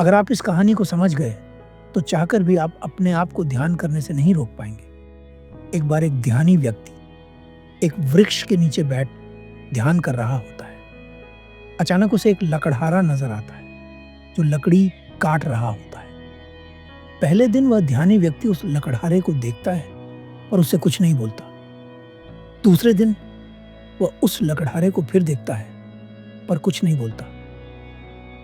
अगर आप इस कहानी को समझ गए, तो चाहकर भी आप अपने आप को ध्यान करने से नहीं रोक पाएंगे। एक बार एक ध्यानी व्यक्ति एक वृक्ष के नीचे बैठ ध्यान कर रहा होता है। अचानक उसे एक लकड़हारा नजर आता है, जो लकड़ी काट रहा होता है। पहले दिन वह ध्यानी व्यक्ति उस लकड़हारे को देखता है और उससे कुछ नहीं बोलता। दूसरे दिन वह उस लकड़हारे को फिर देखता है, पर कुछ नहीं बोलता।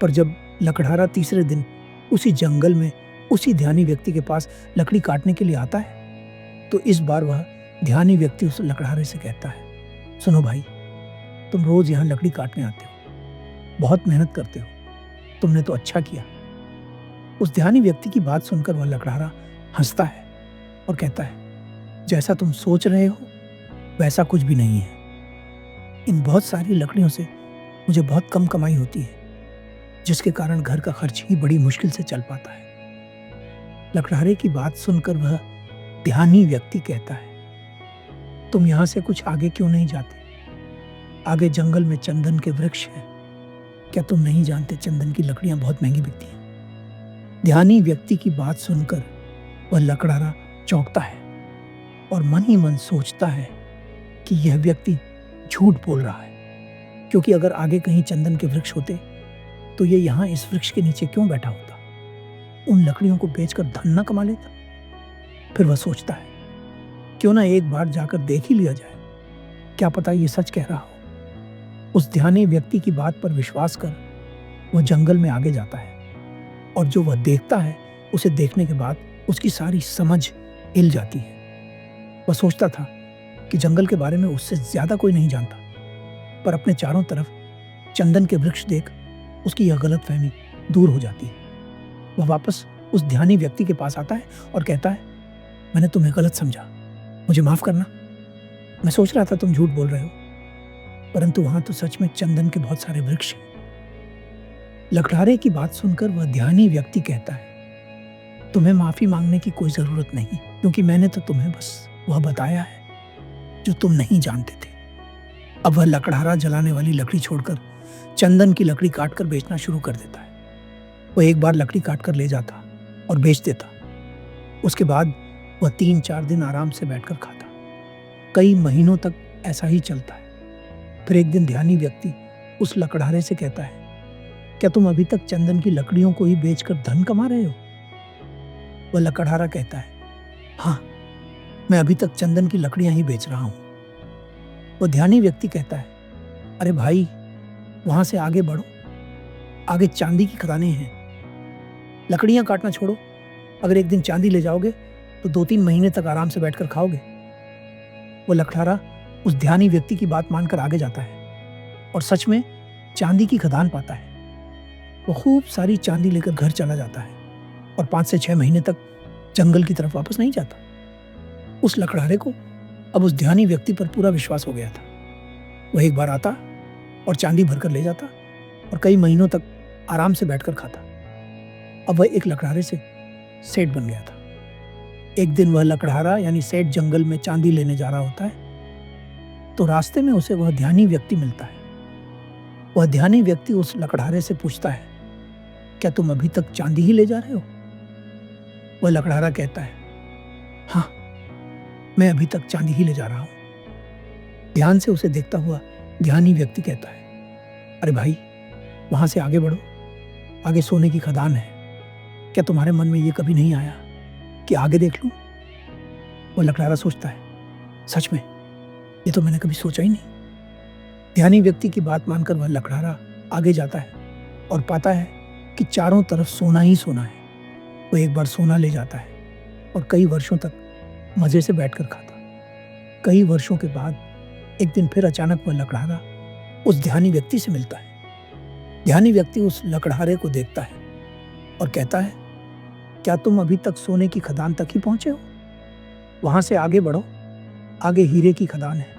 पर जब लकड़हारा तीसरे दिन उसी जंगल में उसी ध्यानी व्यक्ति के पास लकड़ी काटने के लिए आता है, तो इस बार वह ध्यानी व्यक्ति उस लकड़हारे से कहता है, सुनो भाई, तुम रोज यहाँ लकड़ी काटने आते हो, बहुत मेहनत करते हो, तुमने तो अच्छा किया। उस ध्यानी व्यक्ति की बात सुनकर वह लकड़हारा हंसता है और कहता है, जैसा तुम सोच रहे हो वैसा कुछ भी नहीं है। इन बहुत सारी लकड़ियों से मुझे बहुत कम कमाई होती है, जिसके कारण घर का खर्च ही बड़ी मुश्किल से चल पाता है। लकड़हारे की बात सुनकर वह ध्यानी व्यक्ति कहता है, तुम यहाँ से कुछ आगे क्यों नहीं जाते? आगे जंगल में चंदन के वृक्ष हैं। क्या तुम नहीं जानते चंदन की लकड़ियां बहुत महंगी बिकती हैं? ध्यानी व्यक्ति की बात सुनकर वह लकड़हारा चौंकता है और मन ही मन सोचता है कि यह व्यक्ति झूठ बोल रहा है, क्योंकि अगर आगे कहीं चंदन के वृक्ष होते तो ये यहाँ इस वृक्ष के नीचे क्यों बैठा होता? उन लकड़ियों को बेचकर धन न कमा लेता? फिर वह सोचता है, क्यों ना एक बार जाकर देख ही लिया जाए, क्या पता ये सच कह रहा हो। उस ध्यानी व्यक्ति की बात पर विश्वास कर वह जंगल में आगे जाता है, और जो वह देखता है उसे देखने के बाद उसकी सारी समझ हिल जाती है। वह सोचता था कि जंगल के बारे में उससे ज्यादा कोई नहीं जानता, पर अपने चारों तरफ चंदन के वृक्ष देख उसकी यह गलतफहमी दूर हो जाती है। वह वापस उस ध्यानी व्यक्ति के पास आता है और कहता है, मैंने तुम्हें गलत समझा, मुझे माफ करना। मैं सोच रहा था तुम झूठ बोल रहे हो, परंतु वहां तो सच में चंदन के बहुत सारे वृक्ष हैं। लकड़हारे की बात सुनकर वह ध्यानी व्यक्ति कहता है, तुम्हें माफी मांगने की कोई जरूरत नहीं, क्योंकि मैंने तो तुम्हें बस वह बताया है जो तुम नहीं जानते थे। अब वह लकड़हारा जलाने वाली लकड़ी छोड़कर चंदन की लकड़ी काटकर बेचना शुरू कर देता है। वह एक बार लकड़ी काटकर ले जाता और बेच देता। उसके बाद वह 3-4 दिन आराम से बैठकर खाता। कई महीनों तक ऐसा ही चलता है। फिर एक दिन ध्यानी व्यक्ति उस लकड़हारे से कहता है, क्या तुम अभी तक चंदन की लकड़ियों को ही बेचकर धन कमा रहे हो? वह लकड़हारा कहता है, हाँ, मैं अभी तक चंदन की लकड़ियां ही बेच रहा हूं। वह ध्यानी व्यक्ति कहता है, अरे भाई, वहां से आगे बढ़ो, आगे चांदी की खदानें हैं। लकड़ियां काटना छोड़ो, अगर एक दिन चांदी ले जाओगे तो 2-3 महीने तक आराम से बैठकर खाओगे। वो लकड़हारा उस ध्यानी व्यक्ति की बात मानकर आगे जाता है और सच में चांदी की खदान पाता है। वो खूब सारी चांदी लेकर घर चला जाता है और 5 से 6 महीने तक जंगल की तरफ वापस नहीं जाता। उस लकड़हारे को अब उस ध्यानी व्यक्ति पर पूरा विश्वास हो गया था। वह एक बार आता और चांदी भरकर ले जाता और कई महीनों तक आराम से बैठकर खाता। अब वह एक लकड़हारे से सेठ बन गया था। एक दिन वह लकड़हारा यानी सेठ जंगल में चांदी लेने जा रहा होता है, तो रास्ते में उसे वह ध्यानी व्यक्ति मिलता है। वह ध्यानी व्यक्ति उस लकड़हारे से पूछता है, क्या तुम अभी तक चांदी ही ले जा रहे हो? वह लकड़हारा कहता है, हाँ, मैं अभी तक चांदी ही ले जा रहा हूं। ध्यान से उसे देखता हुआ ध्यानी व्यक्ति कहता है, अरे भाई, वहां से आगे बढ़ो, आगे सोने की खदान है। क्या तुम्हारे मन में ये कभी नहीं आया कि आगे देख लूं? वो लकड़हारा सोचता है, सच में ये तो मैंने कभी सोचा ही नहीं। ध्यानी व्यक्ति की बात मानकर वह लकड़हारा आगे जाता है और पाता है कि चारों तरफ सोना ही सोना है। वो एक बार सोना ले जाता है और कई वर्षों तक मजे से बैठकर खाता। कई वर्षों के बाद एक दिन फिर अचानक वह लकड़हारा उस ध्यानी व्यक्ति से मिलता है। ध्यानी व्यक्ति उस लकड़हारे को देखता है और कहता है, क्या तुम अभी तक सोने की खदान तक ही पहुंचे हो? वहां से आगे बढ़ो, आगे हीरे की खदान है।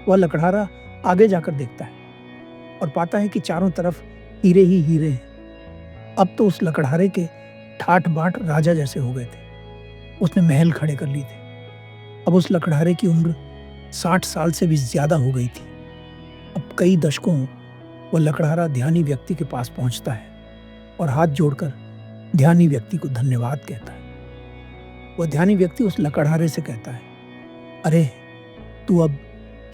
वह लकड़हारा आगे जाकर देखता है और पाता है कि चारों तरफ हीरे ही हीरे हैं। अब तो उस लकड़हारे के ठाठ बाट राजा जैसे हो गए थे। उसने महल खड़े कर लिए थे। अब उस लकड़हारे की उम्र 60 साल से भी ज्यादा हो गई थी। अब कई दशकों वह लकड़हारा ध्यानी व्यक्ति के पास पहुंचता है और हाथ जोड़कर ध्यानी व्यक्ति को धन्यवाद कहता है। वह ध्यानी व्यक्ति उस लकड़हारे से कहता है, अरे तू अब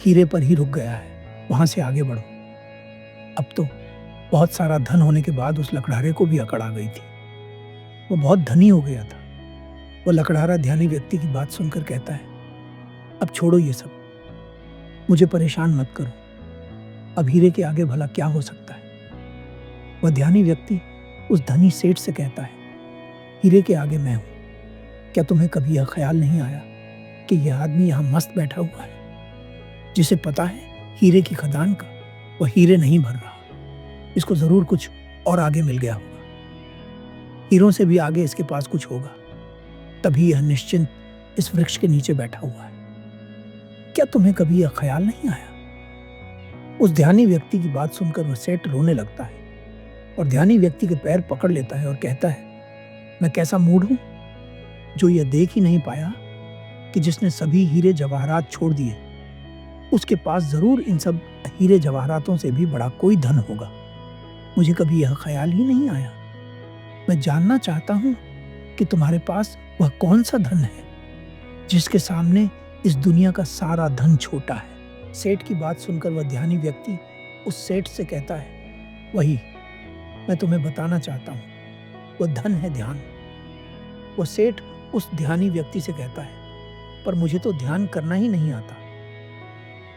हीरे पर ही रुक गया है, वहां से आगे बढ़ो। अब तो बहुत सारा धन होने के बाद उस लकड़हारे को भी अकड़ आ गई थी। वो बहुत धनी हो गया था। वो लकड़हारा ध्यानी व्यक्ति की बात सुनकर कहता है, अब छोड़ो ये सब, मुझे परेशान मत करो, अब हीरे के आगे भला क्या हो सकता है। वह ध्यानी व्यक्ति उस धनी सेठ से कहता है, हीरे के आगे मैं हूं, क्या तुम्हें कभी यह ख्याल नहीं आया कि यह आदमी यहां मस्त बैठा हुआ है, जिसे पता है हीरे की खदान का वह हीरे नहीं भर रहा, इसको जरूर कुछ और आगे मिल गया होगा, हीरों से भी आगे इसके पास कुछ होगा, तभी यह निश्चिंत इस वृक्ष के नीचे बैठा हुआ है। क्या तुम्हें कभी यह ख्याल नहीं आया। उस ध्यानी व्यक्ति की बात सुनकर वह सेठ रोने लगता है और ध्यानी व्यक्ति के पैर पकड़ लेता है और कहता है, मैं कैसा मूढ़ हूं जो यह देख ही नहीं पाया कि जिसने सभी हीरे जवाहरात छोड़ दिए, उसके पास जरूर इन सब हीरे जवाहरातों से भी बड़ा कोई धन होगा। मुझे कभी यह ख्याल ही नहीं आया। मैं जानना चाहता हूं कि तुम्हारे पास वह कौन सा धन है जिसके सामने इस दुनिया का सारा धन छोटा है। सेठ की बात सुनकर वह ध्यानी व्यक्ति उस सेठ से कहता है, वही मैं तुम्हें बताना चाहता हूं, वह धन है ध्यान। वह सेठ उस ध्यानी व्यक्ति से कहता है, पर मुझे तो ध्यान करना ही नहीं आता।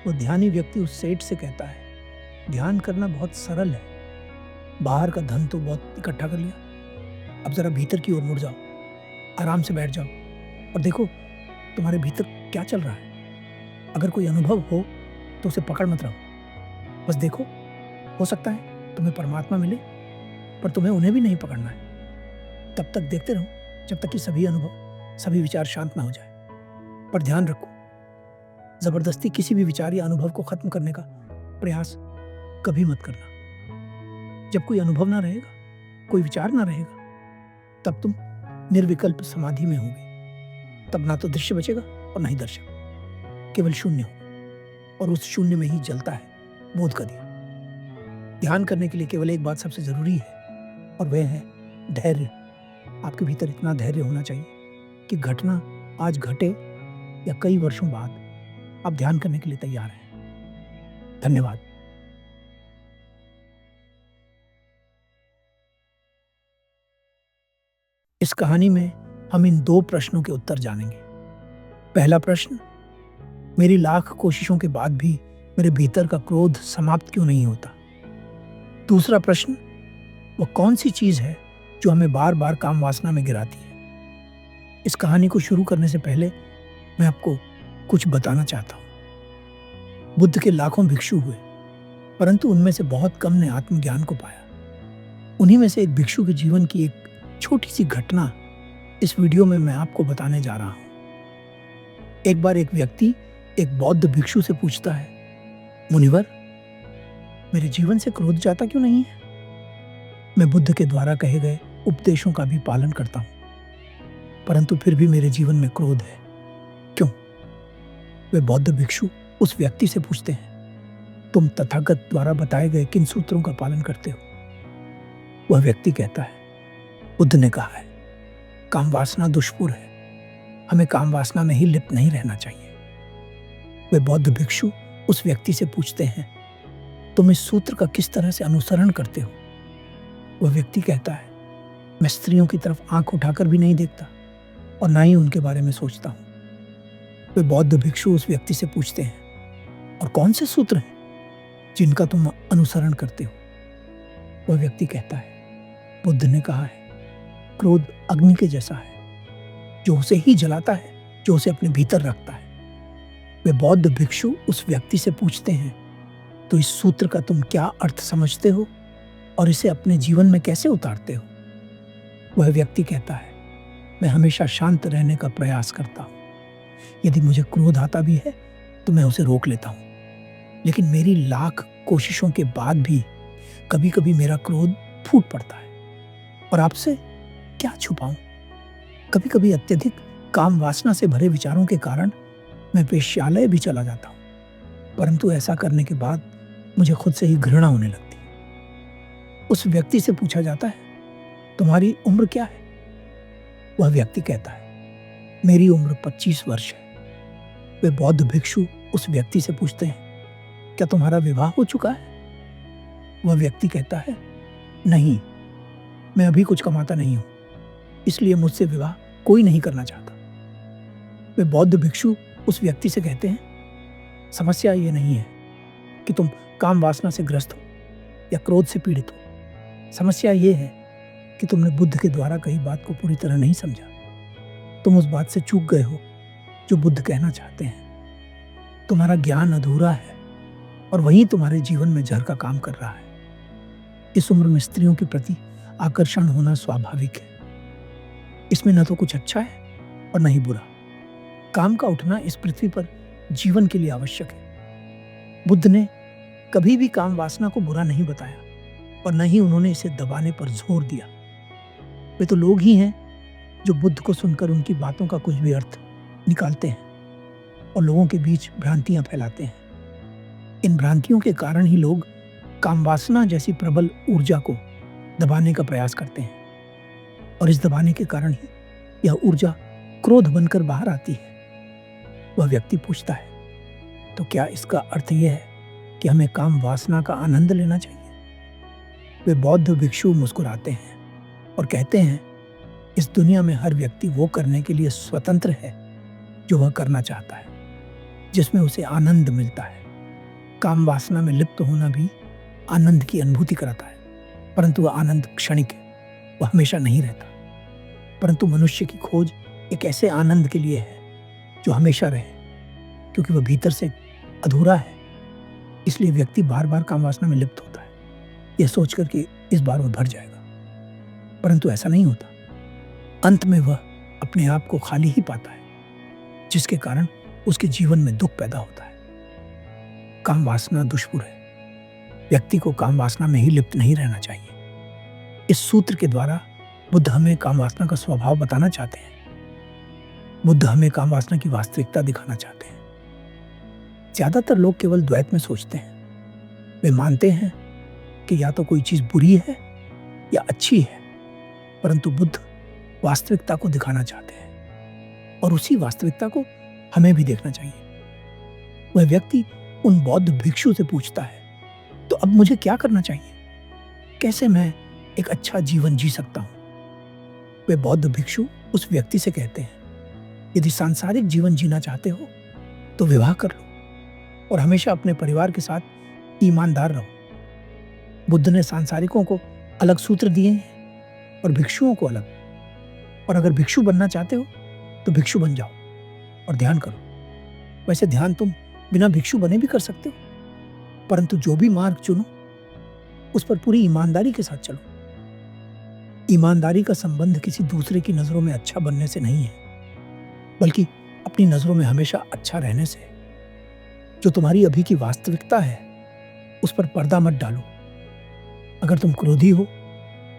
वह ध्यानी व्यक्ति उस सेठ से कहता है, ध्यान करना बहुत सरल है, बाहर का धन तो बहुत इकट्ठा कर लिया, अब जरा भीतर की ओर मुड़ जाओ, आराम से बैठ जाओ और देखो तुम्हारे भीतर क्या चल रहा है। अगर कोई अनुभव हो तो उसे पकड़ मत रहो, बस देखो, हो सकता है तुम्हें परमात्मा मिले, पर तुम्हें उन्हें भी नहीं पकड़ना है। तब तक देखते रहो जब तक कि सभी अनुभव, सभी विचार शांत ना हो जाए। पर ध्यान रखो, जबरदस्ती किसी भी विचार या अनुभव को खत्म करने का प्रयास कभी मत करना। जब कोई अनुभव ना रहेगा, कोई विचार ना रहेगा, तब तुम निर्विकल्प समाधि में होगे। तब ना तो दृश्य बचेगा और ना ही दर्शक, केवल शून्य हो, और उस शून्य में ही जलता है बोध का दिया। ध्यान करने के लिए केवल एक बात सबसे जरूरी है, और वह है धैर्य। आपके भीतर इतना धैर्य होना चाहिए कि घटना आज घटे या कई वर्षों बाद आप ध्यान करने के लिए तैयार हैं। धन्यवाद। इस कहानी में हम इन 2 प्रश्नों के उत्तर जानेंगे। पहला प्रश्न, मेरी लाख कोशिशों के बाद भी मेरे भीतर का क्रोध समाप्त क्यों नहीं होता। दूसरा प्रश्न, वह कौन सी चीज है जो हमें बार बार काम वासना में गिराती है। इस कहानी को शुरू करने से पहले मैं आपको कुछ बताना चाहता हूं। बुद्ध के लाखों भिक्षु हुए, परंतु उनमें से बहुत कम ने आत्मज्ञान को पाया। उन्हीं में से एक भिक्षु के जीवन की एक छोटी सी घटना इस वीडियो में मैं आपको बताने जा रहा हूं। एक बार एक व्यक्ति एक बौद्ध भिक्षु से पूछता है, मुनिवर, मेरे जीवन से क्रोध जाता क्यों नहीं है। मैं बुद्ध के द्वारा कहे गए उपदेशों का भी पालन करता हूं, परंतु फिर भी मेरे जीवन में क्रोध है, क्यों। वे बौद्ध भिक्षु उस व्यक्ति से पूछते हैं, तुम तथागत द्वारा बताए गए किन सूत्रों का पालन करते हो। वह व्यक्ति कहता है, बुद्ध ने कहा है, काम वासना दुष्पुर है, हमें काम वासना में ही लिप्त नहीं रहना चाहिए। वे बौद्ध भिक्षु उस व्यक्ति से पूछते हैं, तुम इस सूत्र का किस तरह से अनुसरण करते हो। वह व्यक्ति कहता है, मैं स्त्रियों की तरफ आंख उठाकर भी नहीं देखता और ना ही उनके बारे में सोचता हूं। वे बौद्ध भिक्षु उस व्यक्ति से पूछते हैं, और कौन से सूत्र हैं जिनका तुम अनुसरण करते हो। वह व्यक्ति कहता है, बुद्ध ने कहा है, क्रोध अग्नि के जैसा है, जो उसे ही जलाता है जो उसे अपने भीतर रखता है। वे बौद्ध भिक्षु उस व्यक्ति से पूछते हैं, तो इस सूत्र का तुम क्या अर्थ समझते हो और इसे अपने जीवन में कैसे उतारते हो। वह व्यक्ति कहता है, मैं हमेशा शांत रहने का प्रयास करता हूं। यदि मुझे क्रोध आता भी है तो मैं उसे रोक लेता हूं, लेकिन मेरी लाख कोशिशों के बाद भी कभी कभी मेरा क्रोध फूट पड़ता है, और आपसे क्या छुपाऊं। कभी कभी अत्यधिक काम वासना से भरे विचारों के कारण मैं वेश्यालय भी चला जाता हूं, परंतु ऐसा करने के बाद मुझे खुद से ही घृणा होने लगती है। उस व्यक्ति से पूछा जाता है, तुम्हारी उम्र क्या है? वह व्यक्ति कहता है, मेरी उम्र 25 वर्ष है। वे बौद्ध भिक्षु उस व्यक्ति से पूछते हैं, क्या तुम्हारा विवाह हो चुका है? वह व्यक्ति कहता है, नहीं, मैं अभी कुछ कमाता नहीं हूं, इसलिए मुझसे विवाह कोई नहीं करना चाहता। वे बौद्ध भिक्षु उस व्यक्ति से कहते हैं, समस्या ये नहीं है कि तुम काम वासना से ग्रस्त हो या क्रोध से पीड़ित हो। समस्या ये है कि तुमने बुद्ध के द्वारा कही बात को पूरी तरह नहीं समझा। तुम उस बात से चूक गए हो जो बुद्ध कहना चाहते हैं। तुम्हारा ज्ञान अधूरा है और वही तुम्हारे जीवन में जहर का काम कर रहा है। इस उम्र में स्त्रियों के प्रति आकर्षण होना स्वाभाविक है। इसमें न तो कुछ अच्छा है और न ही बुरा। काम का उठना इस पृथ्वी पर जीवन के लिए आवश्यक है। बुद्ध ने कभी भी काम वासना को बुरा नहीं बताया और न ही उन्होंने इसे दबाने पर जोर दिया। वे तो लोग ही हैं जो बुद्ध को सुनकर उनकी बातों का कुछ भी अर्थ निकालते हैं और लोगों के बीच भ्रांतियां फैलाते हैं। इन भ्रांतियों के कारण ही लोग काम वासना जैसी प्रबल ऊर्जा को दबाने का प्रयास करते हैं और इस दबाने के कारण ही यह ऊर्जा क्रोध बनकर बाहर आती है। वह व्यक्ति पूछता है, तो क्या इसका अर्थ यह है कि हमें काम वासना का आनंद लेना चाहिए? वे बौद्ध भिक्षु मुस्कुराते हैं और कहते हैं, इस दुनिया में हर व्यक्ति वो करने के लिए स्वतंत्र है जो वह करना चाहता है, जिसमें उसे आनंद मिलता है। काम वासना में लिप्त होना भी आनंद की अनुभूति कराता है, परंतु वह आनंद क्षणिक है, वह हमेशा नहीं रहता। परंतु मनुष्य की खोज एक ऐसे आनंद के लिए है जो हमेशा रहे, क्योंकि वह भीतर से अधूरा है। इसलिए व्यक्ति बार बार काम वासना में लिप्त होता है, यह सोचकर कि इस बार वह भर जाएगा, परंतु ऐसा नहीं होता। अंत में वह अपने आप को खाली ही पाता है, जिसके कारण उसके जीवन में दुख पैदा होता है। काम वासना दुष्पुर है। व्यक्ति को काम वासना में ही लिप्त नहीं रहना चाहिए। इस सूत्र के द्वारा बुद्ध हमें काम वासना का स्वभाव बताना चाहते हैं। बुद्ध हमें काम वासना की वास्तविकता दिखाना चाहते हैं। ज्यादातर लोग केवल द्वैत में सोचते हैं। वे मानते हैं कि या तो कोई चीज बुरी है या अच्छी है, परंतु बुद्ध वास्तविकता को दिखाना चाहते हैं और उसी वास्तविकता को हमें भी देखना चाहिए। वह व्यक्ति उन बौद्ध भिक्षु से पूछता है, तो अब मुझे क्या करना चाहिए? कैसे मैं एक अच्छा जीवन जी सकता हूं? वे बौद्ध भिक्षु उस व्यक्ति से कहते हैं, यदि सांसारिक जीवन जीना चाहते हो तो विवाह कर लो और हमेशा अपने परिवार के साथ ईमानदार रहो। बुद्ध ने सांसारिकों को अलग सूत्र दिए हैं और भिक्षुओं को अलग। और अगर भिक्षु बनना चाहते हो तो भिक्षु बन जाओ और ध्यान करो। वैसे ध्यान तुम बिना भिक्षु बने भी कर सकते हो, परंतु जो भी मार्ग चुनो उस पर पूरी ईमानदारी के साथ चलो। ईमानदारी का संबंध किसी दूसरे की नजरों में अच्छा बनने से नहीं है, बल्कि अपनी नजरों में हमेशा अच्छा रहने से। जो तुम्हारी अभी की वास्तविकता है उस पर पर्दा मत डालो। अगर तुम क्रोधी हो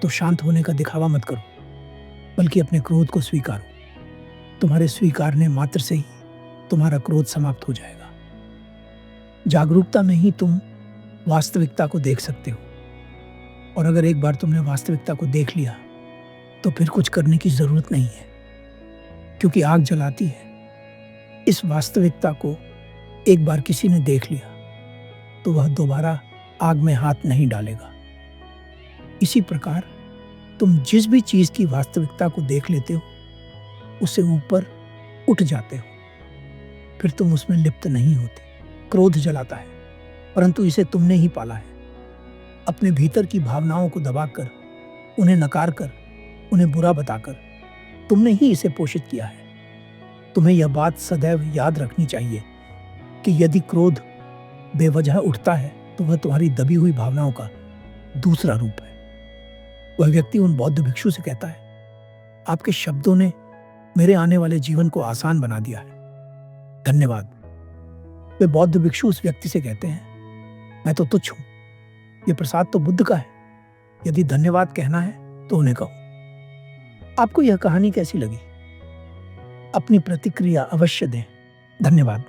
तो शांत होने का दिखावा मत करो, बल्कि अपने क्रोध को स्वीकारो। तुम्हारे स्वीकारने मात्र से ही तुम्हारा क्रोध समाप्त हो जाएगा। जागरूकता में ही तुम वास्तविकता को देख सकते हो, और अगर एक बार तुमने वास्तविकता को देख लिया तो फिर कुछ करने की जरूरत नहीं है, क्योंकि आग जलाती है। इस वास्तविकता को एक बार किसी ने देख लिया तो वह दोबारा आग में हाथ नहीं डालेगा। इसी प्रकार तुम जिस भी चीज की वास्तविकता को देख लेते हो उससे ऊपर उठ जाते हो, फिर तुम उसमें लिप्त नहीं होते। क्रोध जलाता है, परंतु इसे तुमने ही पाला है। अपने भीतर की भावनाओं को दबाकर, उन्हें नकार कर, उन्हें बुरा बताकर तुमने ही इसे पोषित किया है। तुम्हें यह बात सदैव याद रखनी चाहिए कि यदि क्रोध बेवजह उठता है तो वह तुम्हारी दबी हुई भावनाओं का दूसरा रूप है। वह व्यक्ति उन बौद्ध भिक्षु से कहता है, आपके शब्दों ने मेरे आने वाले जीवन को आसान बना दिया है, धन्यवाद। वे बौद्ध भिक्षु उस व्यक्ति से कहते हैं, मैं तो तुच्छ हूं, ये प्रसाद तो बुद्ध का है। यदि धन्यवाद कहना है तो उन्हें कहो। आपको यह कहानी कैसी लगी? अपनी प्रतिक्रिया अवश्य दें। धन्यवाद।